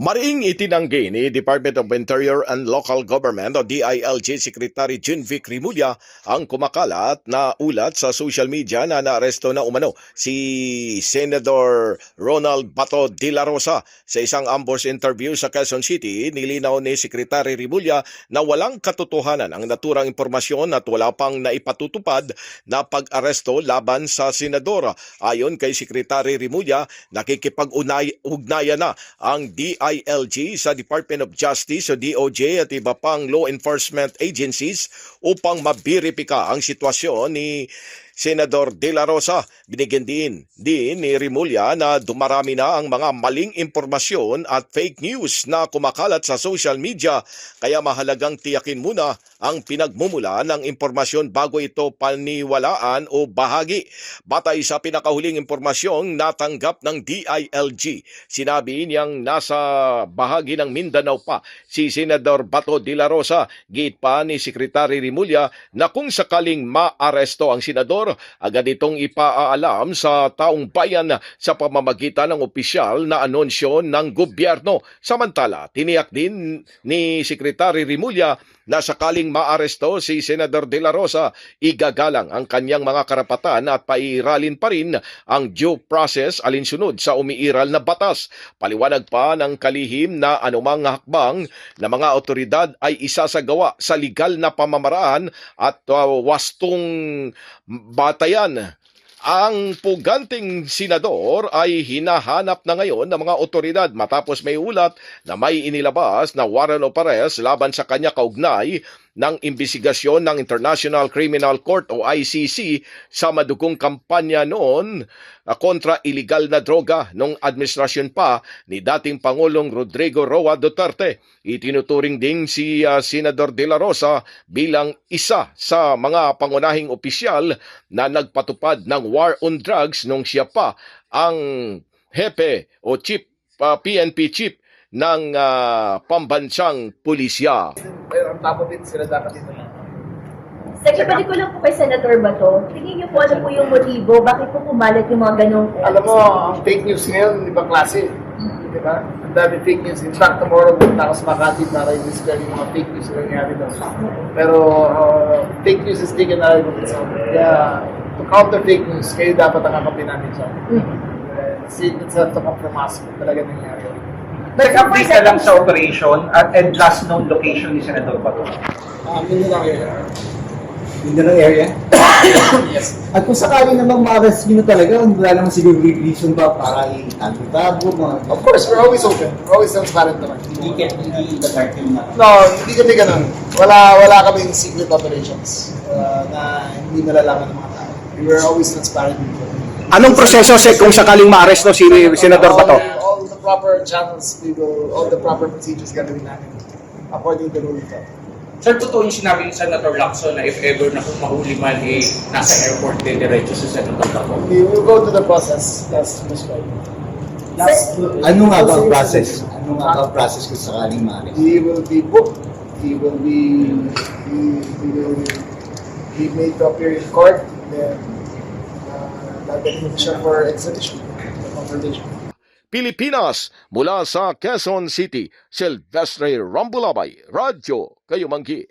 Maring itinanggi ni Department of Interior and Local Government o DILG Secretary Junvic Rimulya ang kumakalat na ulat sa social media na naaresto na umano si Senator Ronald Bato de la Rosa. Sa isang ambush interview sa Quezon City, nilinaw ni Secretary Rimulya na walang katotohanan ang naturang impormasyon at wala pang naipatutupad na pag-aresto laban sa senador. Ayon kay Secretary Rimulya, nakikipag-ugnayan na ang DILG sa Department of Justice o DOJ at iba pang law enforcement agencies upang mabiripika ang sitwasyon ni Senador De La Rosa. Binigyan din ni Rimulya na dumarami na ang mga maling impormasyon at fake news na kumakalat sa social media, kaya mahalagang tiyakin muna ang pinagmumula ng impormasyon bago ito paniwalaan o bahagi. Batay sa pinakahuling impormasyong natanggap ng DILG, sinabi niyang nasa bahagi ng Mindanao pa si Senador Bato de la Rosa. Giit pa ni Secretary Rimulya na kung sakaling maaresto ang senador, agad itong ipaalam sa taong bayan sa pamamagitan ng opisyal na anunsyo ng gobyerno. Samantala, tiniyak din ni Secretary Rimulya na sakaling maaresto si Senador De La Rosa, igagalang ang kanyang mga karapatan at pairalin pa rin ang due process alinsunod sa umiiral na batas. Paliwanag pa ng kalihim na anumang hakbang na mga otoridad ay isasagawa sa legal na pamamaraan at wastong batayan. Ang puganting senador ay hinahanap na ngayon ng mga otoridad matapos may ulat na may inilabas na warrant of arrest laban sa kanya kaugnay ng imbestigasyon ng International Criminal Court o ICC sa madugong kampanya noon kontra iligal na droga nung administrasyon pa ni dating Pangulong Rodrigo Roa Duterte. Itinuturing din si Senador De La Rosa bilang isa sa mga pangunahing opisyal na nagpatupad ng war on drugs nung siya pa ang hepe o chief, PNP chief ng pambansang pulisya. On top of it, sila dapat dito lang. Secretary ko lang po kay Senator Bato, tingin niyo po ano po yung motibo, bakit po kumalat yung mga ganong... Alam mo, ang fake news ngayon, ibang klase. Di ba? Ang dami fake news. In fact, tomorrow, punta ako sa Makati para i-dispel yung mga fake news na nangyari doon. Pero fake news is taken out of its own. Kaya, to counter fake news, kayo dapat ang kakapin namin siya. It's not to come from us. Talaga nangyari. Nag-update ka lang sa operation and last known location ni Senator Bato. Mindanao area. Mindanao area? Yes. At kung sakali namang ma-arrest nyo na talaga, wala naman siguro reason ba para i-tago-tago, mga... Of course, we're always open. We're always transparent naman. Hindi the dark yung na... No, hindi kami ganun. Wala kaming secret operations na hindi malalaman ng mga tao. We were always transparent with them. Anong proseso kung sakaling maaresto si Senador Bato? All the proper channels, all the proper procedures gagawin namin according to the rule of law. Sir, totoo yung sinabi ni Senator Lacson na if ever na kung mahuli man nasa airport din diretso si Senator Bato. We will go to the process. That's prescribed. Ano nga ba ang process? Ano nga ba ang process kung sakaling ma-arrest? He will be booked. He will be made to appear in court. Then, gagawin siya for extradition, confrontation. Pilipinas, mula sa Quezon City, Silvestre Rambulabay, Radyo Kayumanggi.